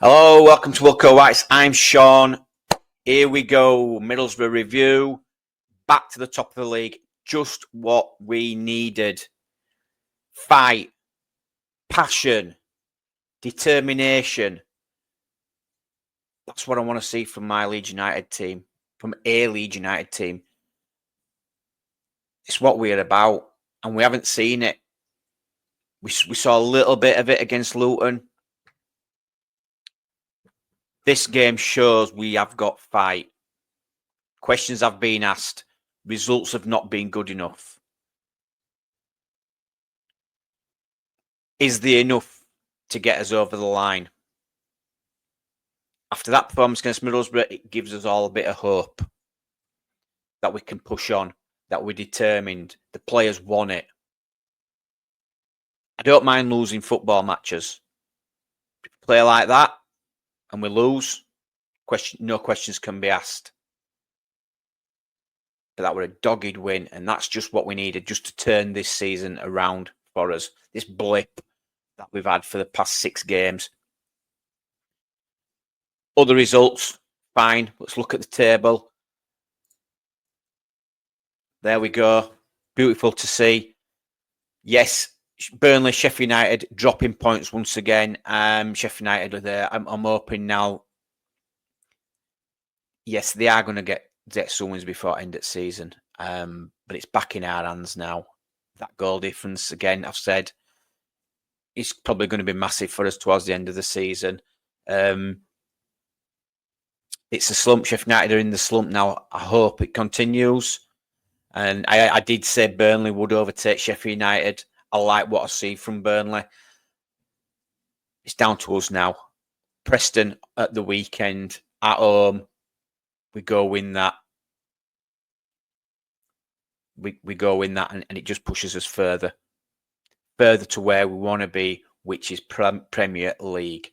Hello, welcome to Wilco Whites. I'm Sean. Here we go. Middlesbrough review. Back to the top of the league. Just what we needed. Fight. Passion. Determination. That's what I want to see from my Leeds United team. From a Leeds United team. It's what we're about. And we haven't seen it. We saw a little bit of it against Luton. This game shows we have got fight. Questions have been asked. Results have not been good enough. Is there enough to get us over the line? After that performance against Middlesbrough, it gives us all a bit of hope that we can push on, that we're determined. The players want it. I don't mind losing football matches. If we play like that and we lose, no questions can be asked. But that were a dogged win, and that's just what we needed, just to turn this season around for us. This blip that we've had for the past 6 games. Other results, fine. Let's look at the table. There we go. Beautiful to see. Yes, Burnley, Sheffield United dropping points once again. Sheffield United are there. I'm hoping now. Yes, they are going to get some wins before end of season. But it's back in our hands now. That goal difference, again, I've said, is probably going to be massive for us towards the end of the season. It's a slump. Sheffield United are in the slump now. I hope it continues. And I did say Burnley would overtake Sheffield United. I like what I see from Burnley. It's down to us now. Preston at the weekend, at home. We go win that. We go win that, and it just pushes us further to where we want to be, which is Premier League.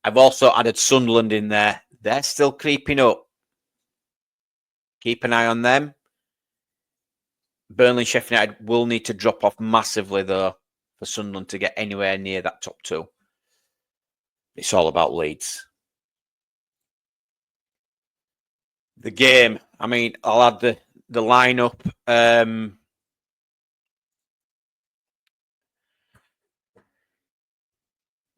I've also added Sunderland in there. They're still creeping up. Keep an eye on them. Burnley and Sheffield United will need to drop off massively, though, for Sunderland to get anywhere near that top 2. It's all about Leeds. The game, I mean, I'll add the lineup.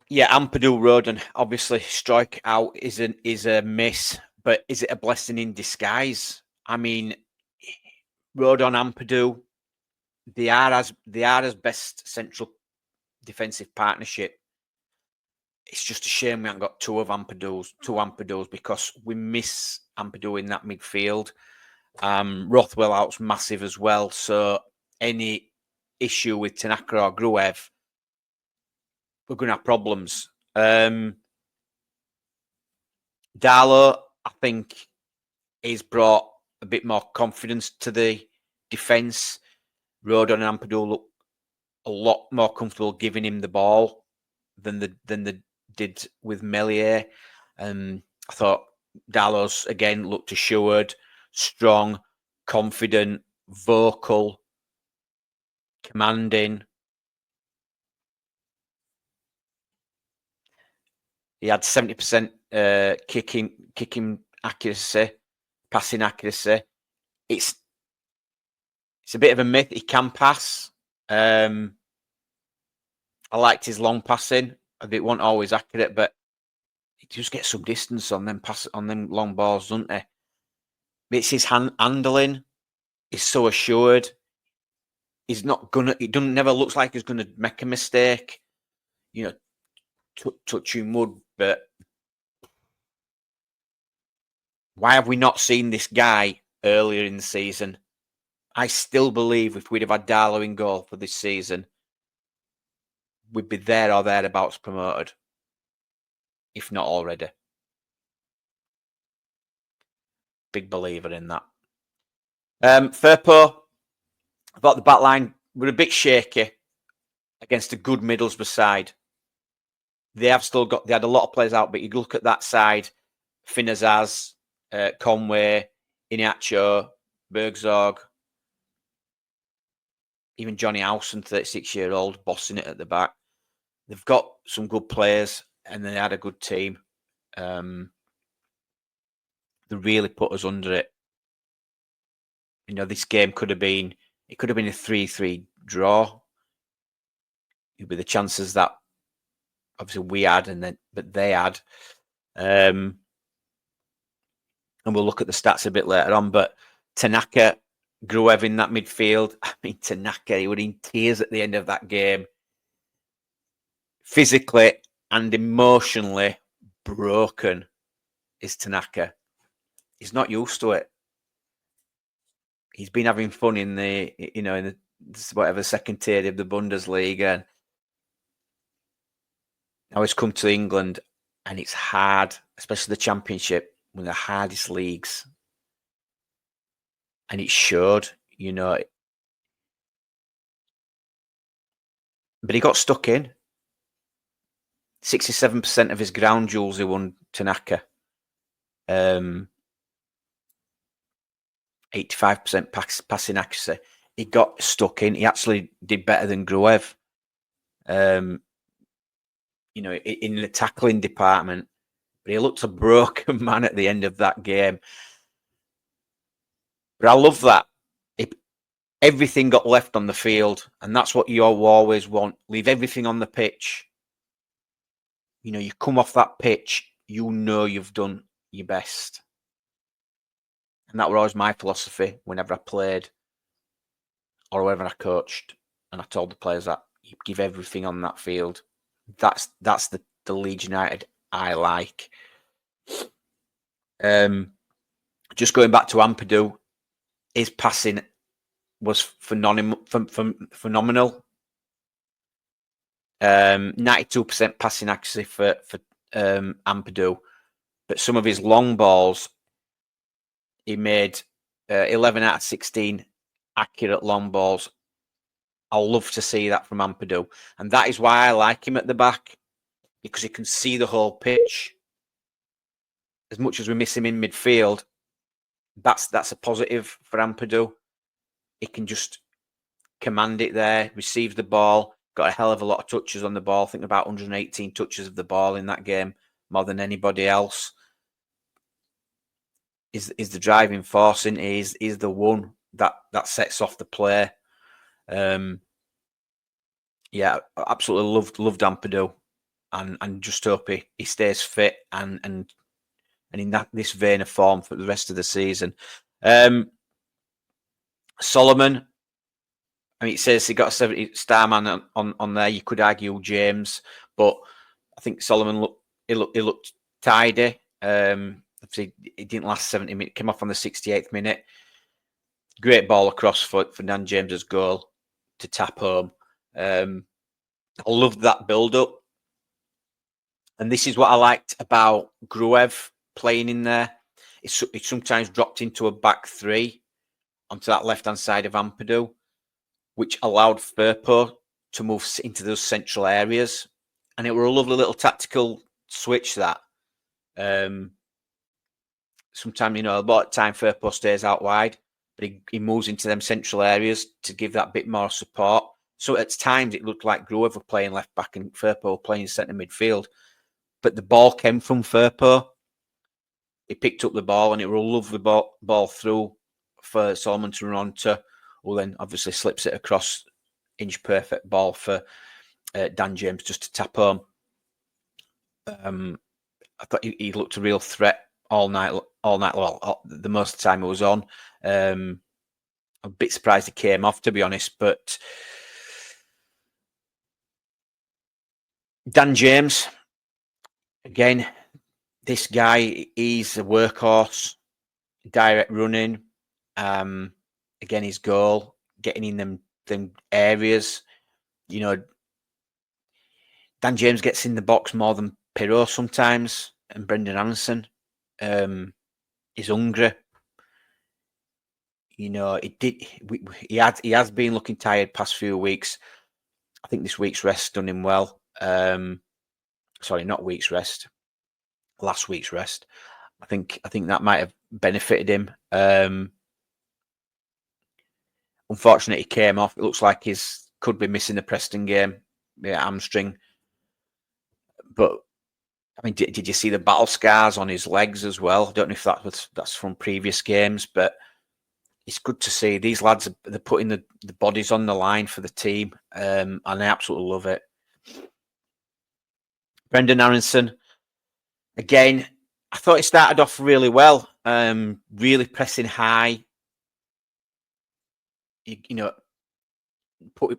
Yeah, Ampadu Rodon, obviously strike out is a miss, but is it a blessing in disguise? I mean, Rodon, Ampadu, they are as best central defensive partnership. It's just a shame we haven't got two Ampadu's, because we miss Ampadu in that midfield. Rothwell out's massive as well, so any issue with Tanaka or Gruev, we're going to have problems. Darlow, I think, he's brought a bit more confidence to the defence. Rodon and Ampadu look a lot more comfortable giving him the ball than they did with Melier. I thought Darlow's, again, looked assured, strong, confident, vocal, commanding. He had 70% kicking accuracy, passing accuracy. It's a bit of a myth. He can pass. I liked his long passing. It wasn't always accurate, but he just gets some distance on them long balls, doesn't he? It's his handling. He's so assured. He's not gonna. It never looks like he's gonna make a mistake. You know, touching wood. But why have we not seen this guy earlier in the season? I still believe if we'd have had Darlow in goal for this season, we'd be there or thereabouts promoted, if not already. Big believer in that. Firpo, I thought the back line were a bit shaky against a good Middlesbrough side. They had a lot of players out, but you look at that side, Finazaz, Conway, Iheanacho, Bergzorg, even Johnny Howson, 36-year-old, bossing it at the back. They've got some good players, and they had a good team. They really put us under it. You know, this game could have been a 3-3 draw. With the chances that obviously we had, but they had. And we'll look at the stats a bit later on. But Tanaka, Gruev in that midfield. I mean, Tanaka, he was in tears at the end of that game. Physically and emotionally broken is Tanaka. He's not used to it. He's been having fun in the whatever second tier of the Bundesliga, and now he's come to England, and it's hard, especially the Championship, one of the hardest leagues, and it showed, you know. But he got stuck in. 67% of his ground duels he won, Tanaka. 85% passing accuracy. He got stuck in. He actually did better than Gruev. You know, in the tackling department, but he looked a broken man at the end of that game. But I love that. Everything got left on the field, and that's what you always want. Leave everything on the pitch. You know, you come off that pitch, you know you've done your best. And that was always my philosophy whenever I played or whenever I coached. And I told the players that you give everything on that field. That's the Leeds United I like. Just going back to Ampadu, his passing was phenomenal. 92% passing accuracy for Ampadu, but some of his long balls, he made 11 out of 16 accurate long balls. I'll love to see that from Ampadu, and that is why I like him at the back, because he can see the whole pitch. As much as we miss him in midfield, that's a positive for Ampadu. He can just command it there, receive the ball, got a hell of a lot of touches on the ball. I think about 118 touches of the ball in that game, more than anybody else. Is the driving force, and is the one that sets off the play. Yeah, absolutely loved Ampadu, and just hope he stays fit and in this vein of form for the rest of the season. Solomon, I mean, it says he got a 70-star man on there. You could argue James, but I think Solomon looked tidy. Obviously, it didn't last 70 minutes. Came off on the 68th minute. Great ball across for Dan James's goal to tap home. I loved that build-up. And this is what I liked about Gruev playing in there. It sometimes dropped into a back three onto that left-hand side of Ampadu, which allowed Firpo to move into those central areas. And it were a lovely little tactical switch that. Sometimes, you know, a lot of time Firpo stays out wide, but he moves into them central areas to give that bit more support. So at times it looked like Gruev were playing left back and Firpo playing centre midfield. But the ball came from Firpo. He picked up the ball, and it was a lovely ball through for Solomon to run onto. Well, then obviously slips it across, inch perfect ball for Dan James just to tap home. I thought he looked a real threat all night. Well, the most of the time it was on. I'm a bit surprised he came off, to be honest. But Dan James, again, this guy, he's a workhorse, direct running. Again, his goal, getting in them areas. You know, Dan James gets in the box more than Pirro sometimes, and Brendan Anderson. He's hungry. You know, he has been looking tired past few weeks. I think this week's rest done him well. Sorry, not week's rest. Last week's rest. I think that might have benefited him. Unfortunately, he came off. It looks like could be missing the Preston game. Yeah, hamstring. But I mean, did you see the battle scars on his legs as well? I don't know if that's from previous games, but it's good to see these lads. They're putting the bodies on the line for the team, and I absolutely love it. Brendan Aronson, again, I thought he started off really well, really pressing high. You know,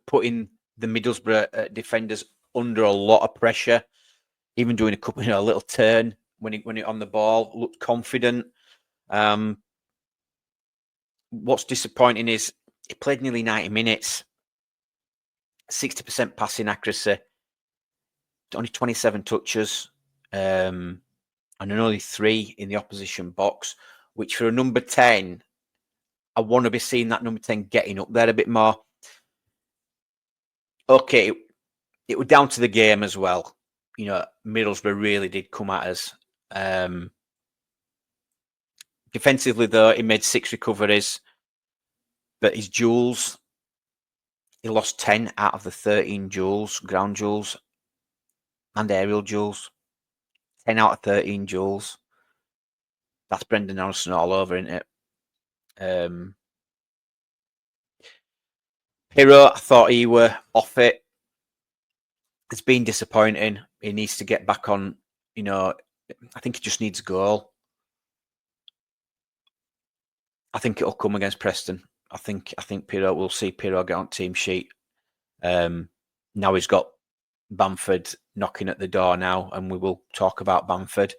putting the Middlesbrough defenders under a lot of pressure. Even doing a couple, a little turn when he on the ball, looked confident. What's disappointing is he played nearly 90 minutes, 60% passing accuracy, only 27 touches, and only 3 in the opposition box, which for a number 10, I want to be seeing that number 10 getting up there a bit more. Okay, it was down to the game as well. Middlesbrough really did come at us. Defensively, though, he made 6 recoveries, but his duels, he lost 10 out of the 13 duels, ground duels and aerial duels. 10 out of 13 duels. That's Brendan Aronson all over, isn't it? Hero, I thought he were off it. It's been disappointing. He needs to get back on. I think he just needs a goal. I think it'll come against Preston. I think Pirro, we'll see Pirro get on team sheet. Now he's got Bamford knocking at the door now, and we will talk about Bamford.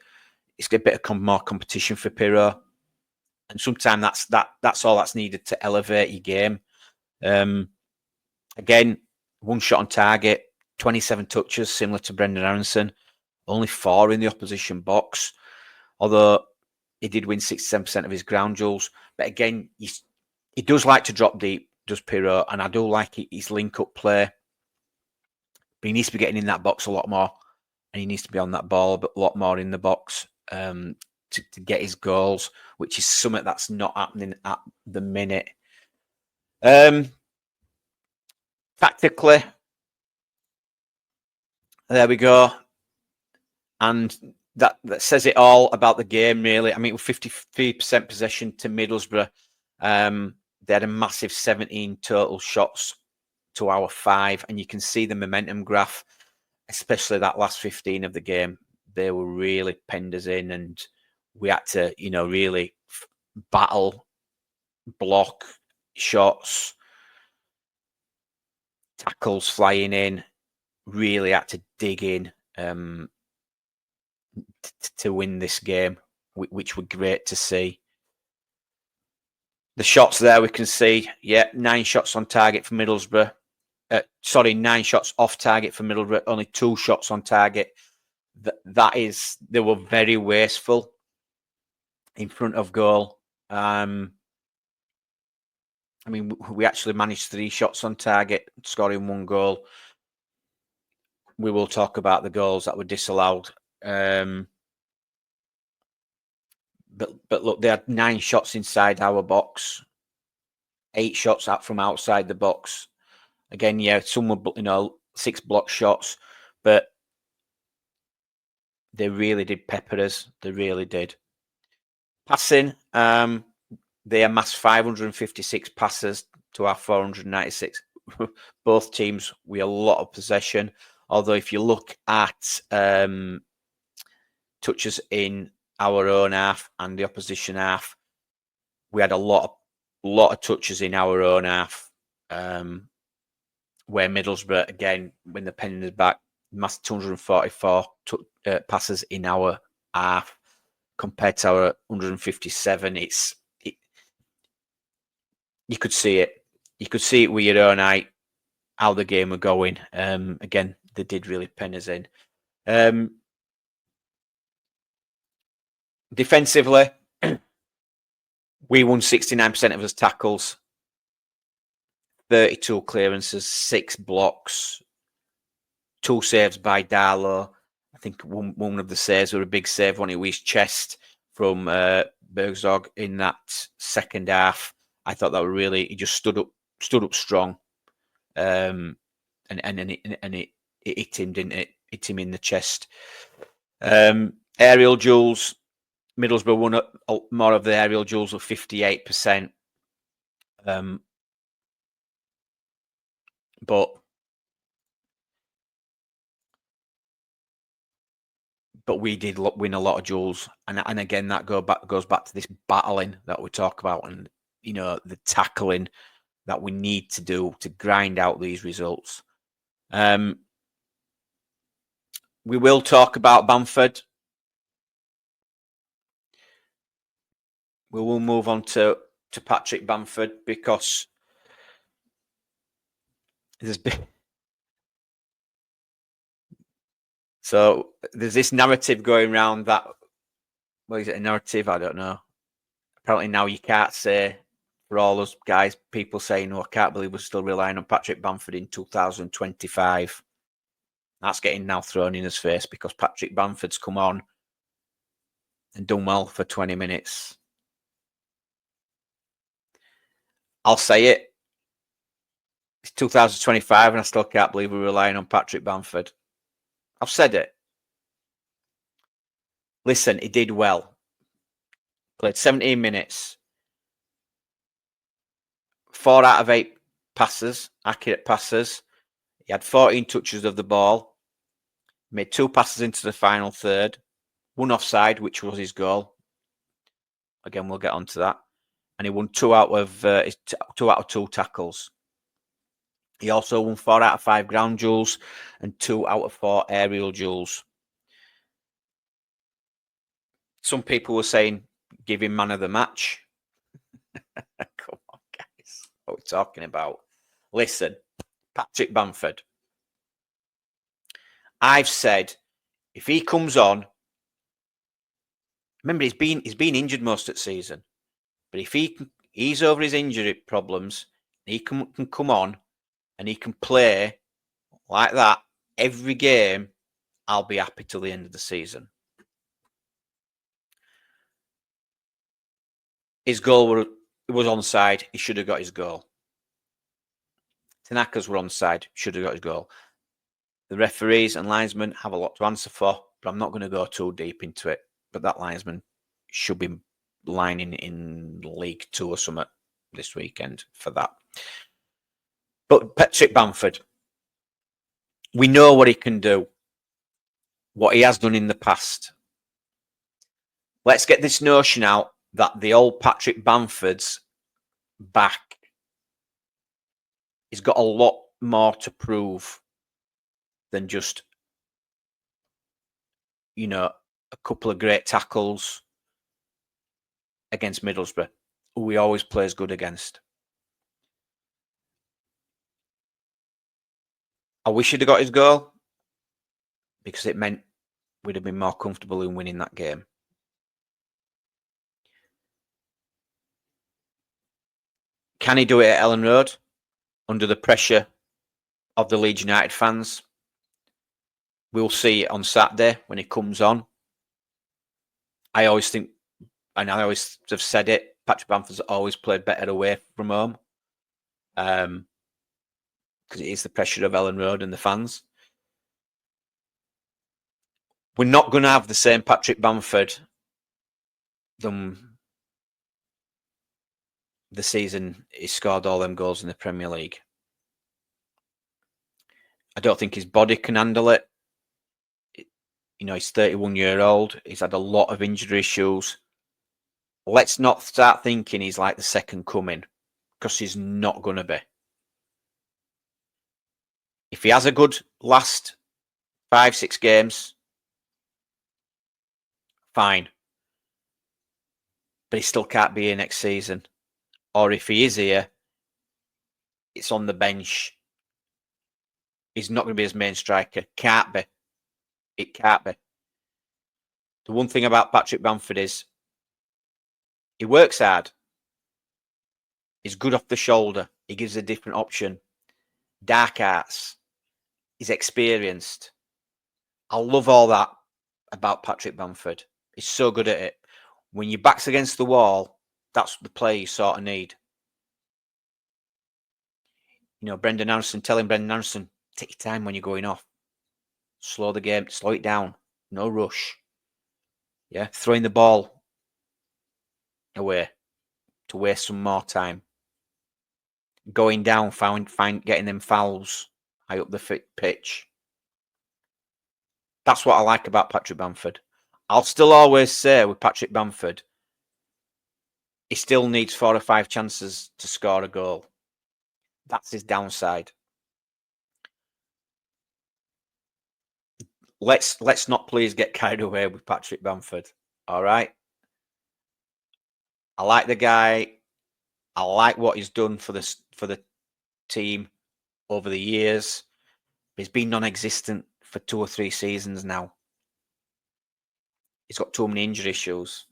It's a bit of more competition for Pirro, and sometimes that's all that's needed to elevate your game. Again, 1 shot on target, 27 touches, similar to Brendan Aronson. Only 4 in the opposition box, although he did win 67% of his ground duels. But again, he does like to drop deep, does Pirro, and I do like his link-up play. But he needs to be getting in that box a lot more, and he needs to be on that ball a lot more in the box to get his goals, which is something that's not happening at the minute. Tactically, there we go. And that says it all about the game, really. I mean, with 53% possession to Middlesbrough, they had a massive 17 total shots to our 5, and you can see the momentum graph, especially that last 15 of the game. They were really penned us in, and we had to, really battle, block, shots, tackles flying in. Really had to dig in to win this game, which were great to see. The shots there we can see, 9 shots on target for Middlesbrough. 9 shots off target for Middlesbrough, only 2 shots on target. They were very wasteful in front of goal. I mean, we actually managed 3 shots on target, scoring 1 goal. We will talk about the goals that were disallowed. But look, they had 9 shots inside our box, 8 shots out from outside the box. Again, some were 6 block shots, but they really did pepper us. They really did. Passing, they amassed 556 passes to our 496. Both teams with a lot of possession. Although if you look at touches in our own half and the opposition half, we had a lot of touches in our own half. Where Middlesbrough, again, when the pen is back, massed 244 passes in our half compared to our 157. You could see it. You could see it with your own eye how the game were going. Again, they did really pen us in. Defensively, we won 69% of his tackles, 32 clearances, 6 blocks, 2 saves by Darlow. I think one of the saves were a big save, one of his chest from Bergzog in that second half. I thought that were really, he just stood up strong, and it hit him, didn't it? Hit him in the chest. Aerial duels, Middlesbrough won more of the aerial duels with 58%. But we did win a lot of duels, and again that goes back to this battling that we talk about, and the tackling that we need to do to grind out these results. We will talk about Bamford. We will move on to Patrick Bamford, because there's this narrative going around that, well, is it a narrative? I don't know. Apparently now you can't say, for all those guys, people saying, I can't believe we're still relying on Patrick Bamford in 2025. That's getting now thrown in his face, because Patrick Bamford's come on and done well for 20 minutes. I'll say it. It's 2025 and I still can't believe we're relying on Patrick Bamford. I've said it. Listen, he did well. Played 17 minutes. 4 out of 8 passes, accurate passes. He had 14 touches of the ball. Made 2 passes into the final third. 1 offside, which was his goal. Again, we'll get onto that. And he won 2 out of 2 tackles. He also won 4 out of 5 ground duels and 2 out of 4 aerial duels. Some people were saying, give him man of the match. Come on, guys. What are we talking about? Listen, Patrick Bamford. I've said, if he comes on, remember he's been injured most of the season, but if he's over his injury problems, he can come on and he can play like that every game, I'll be happy till the end of the season. His goal was onside. He should have got his goal. Tanaka's were onside. Should have got his goal. The referees and linesmen have a lot to answer for, but I'm not going to go too deep into it. But that linesman should be lining in League 2 or something this weekend for that. But Patrick Bamford, we know what he can do, what he has done in the past. Let's get this notion out that the old Patrick Bamford's back. He's got a lot more to prove than just, a couple of great tackles against Middlesbrough, who he always plays good against. I wish he'd have got his goal, because it meant we'd have been more comfortable in winning that game. Can he do it at Ellen Road under the pressure of the Leeds United fans? We'll see it on Saturday when he comes on. I always think, and I always have said it, Patrick Bamford's always played better away from home, because it is the pressure of Ellen Road and the fans. We're not going to have the same Patrick Bamford than the season he scored all them goals in the Premier League. I don't think his body can handle it. He's 31-year-old. He's had a lot of injury issues. Let's not start thinking he's like the second coming, because he's not going to be. If he has a good last 5-6 games, fine. But he still can't be here next season. Or if he is here, it's on the bench. He's not going to be his main striker. Can't be. It can't be. The one thing about Patrick Bamford is he works hard. He's good off the shoulder. He gives a different option. Dark arts. He's experienced. I love all that about Patrick Bamford. He's so good at it. When your back's against the wall, that's the play you sort of need. Brendan Anderson, telling Brendan Anderson, take your time when you're going off. Slow the game, slow it down. No rush. Yeah, throwing the ball away to waste some more time. Going down, getting them fouls high up the pitch. That's what I like about Patrick Bamford. I'll still always say with Patrick Bamford, he still needs 4 or 5 chances to score a goal. That's his downside. Let's not please get carried away with Patrick Bamford. All right. I like the guy. I like what he's done for the team over the years. He's been non-existent for 2 or 3 seasons now. He's got too many injury issues.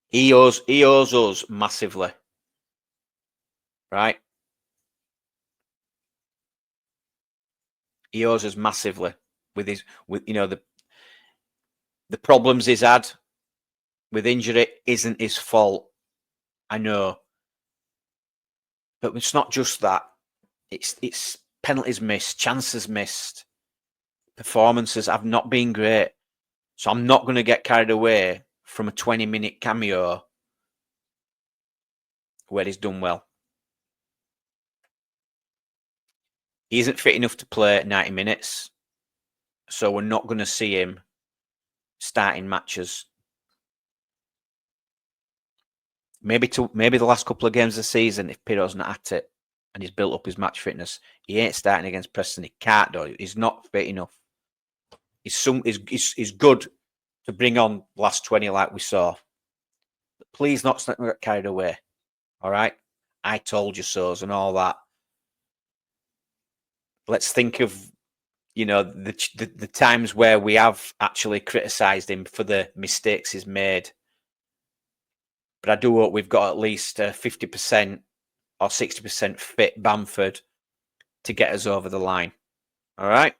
He owes us massively, right? He owes us massively with the problems he's had with injury isn't his fault. I know, but it's not just that. It's penalties missed, chances missed, performances have not been great. So I'm not going to get carried away from a 20-minute cameo where he's done well. He isn't fit enough to play 90 minutes, so we're not going to see him starting matches. Maybe the last couple of games of the season, if Piro's not at it and he's built up his match fitness, he ain't starting against Preston. He can't do it. He's not fit enough. He's good to bring on last 20 like we saw. But please not get carried away. All right? I told you so's and all that. Let's think of, the times where we have actually criticised him for the mistakes he's made. But I do hope we've got at least 50% or 60% fit Bamford to get us over the line. All right?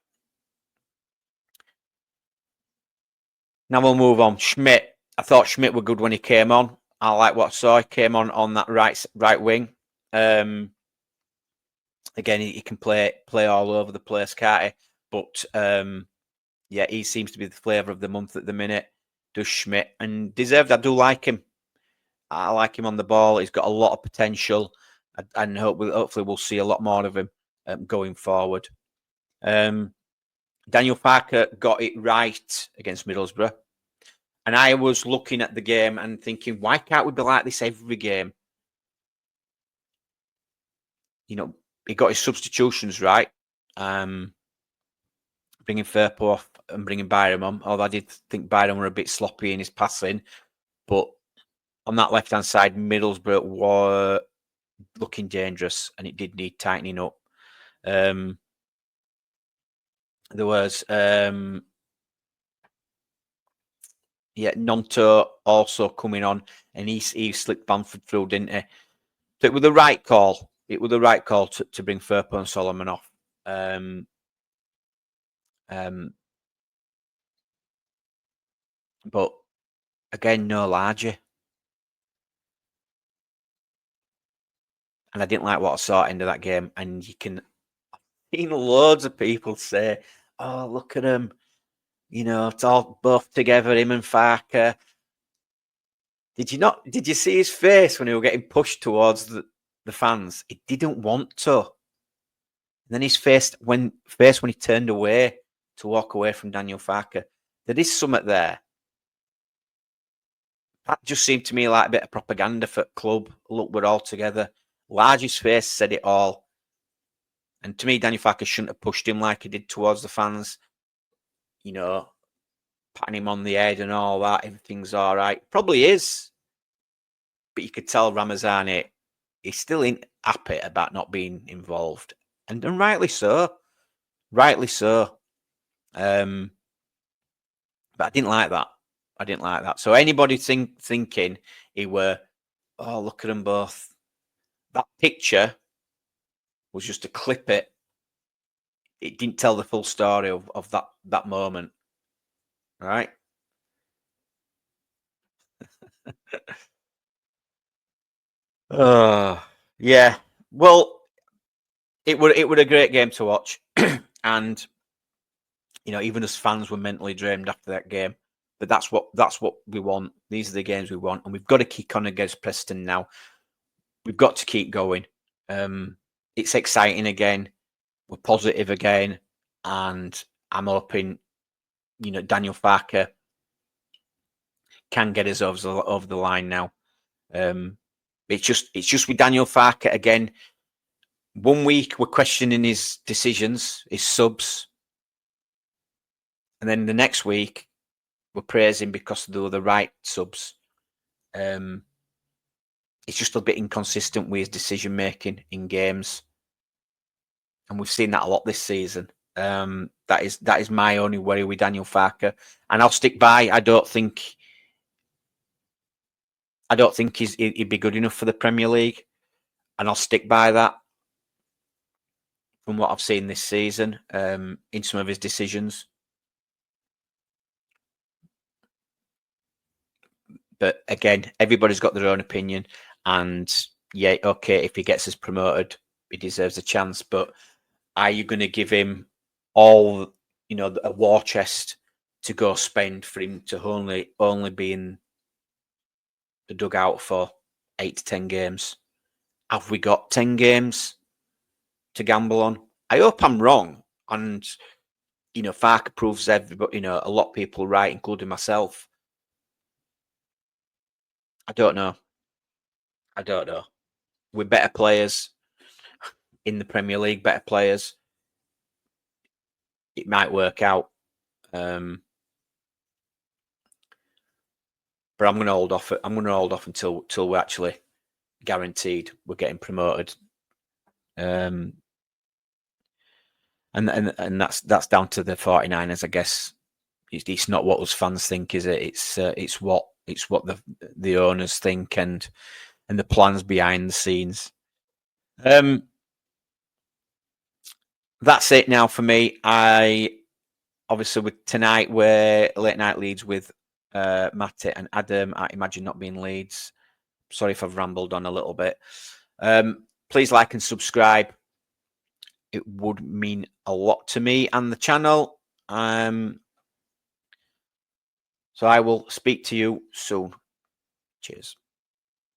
Now we'll move on. Schmidt. I thought Schmidt were good when he came on. I like what I saw. He came on that right wing. Again, he can play all over the place, can't he? But he seems to be the flavour of the month at the minute. Does Schmidt, and deserved. I do like him. I like him on the ball. He's got a lot of potential, and hopefully we'll see a lot more of him going forward. Daniel Farke got it right against Middlesbrough. And I was looking at the game and thinking, why can't we be like this every game? He got his substitutions right. Bringing Firpo off and bringing Byram on. Although I did think Byram were a bit sloppy in his passing. But on that left-hand side, Middlesbrough were looking dangerous and it did need tightening up. There was... Nonto also coming on, and he slipped Bamford through, didn't he? So it was the right call. It was the right call to bring Firpo and Solomon off. But again, no larger. And I didn't like what I saw at the end of that game. And I've seen loads of people say, "Oh, look at him! It's all both together, him and Farke." Did you see his face when he was getting pushed towards the fans? He didn't want to. And then his face when he turned away to walk away from Daniel Farke. There is something there. That just seemed to me like a bit of propaganda for the club. Look, we're all together. Large's face said it all. And to me, Daniel Farke shouldn't have pushed him like he did towards the fans. Patting him on the head and all that. Everything's all right. Probably is. But you could tell Ramazani, he's still happy about not being involved. And rightly so. Rightly so. But I didn't like that. So anybody thinking he were, oh, look at them both. That picture was just to clip it. It didn't tell the full story of that moment. Right? Yeah. Well, it would a great game to watch. And You know, even as fans were mentally drained after that game. But that's what we want. These are the games we want, and we've got to kick on against Preston now. We've got to keep going. It's exciting again. We're positive again, and I'm hoping, you know, Daniel Farke can get us over the line now. It's just with Daniel Farke again. 1 week we're questioning his decisions, his subs, and then the next week we're praising because they were the right subs. It's just a bit inconsistent with his decision making in games, and we've seen that a lot this season. That is my only worry with Daniel Farke, and I'll stick by. I don't think he'd be good enough for the Premier League, and I'll stick by that. From what I've seen this season, in some of his decisions. But again, everybody's got their own opinion, and yeah, okay, if he gets us promoted, he deserves a chance. But are you going to give him all, you know, a war chest to go spend for him to only be in the dugout for 8 to 10 games? Have we got 10 games to gamble on? I hope I'm wrong, and you know, Farke proves everybody, you know, a lot of people right, including myself. I don't know. With better players in the Premier League, better players, it might work out. But I'm going to hold off. I'm going to hold off until we're actually guaranteed we're getting promoted. And that's down to the 49ers, I guess. It's not what us fans think, is it? It's what the owners think and the plans behind the scenes. That's it now for me. I obviously with tonight we're late night Leeds with Matty and Adam. I imagine not being Leeds. Sorry if I've rambled on a little bit. Please like and subscribe. It would mean a lot to me and the channel. So I will speak to you soon. Cheers.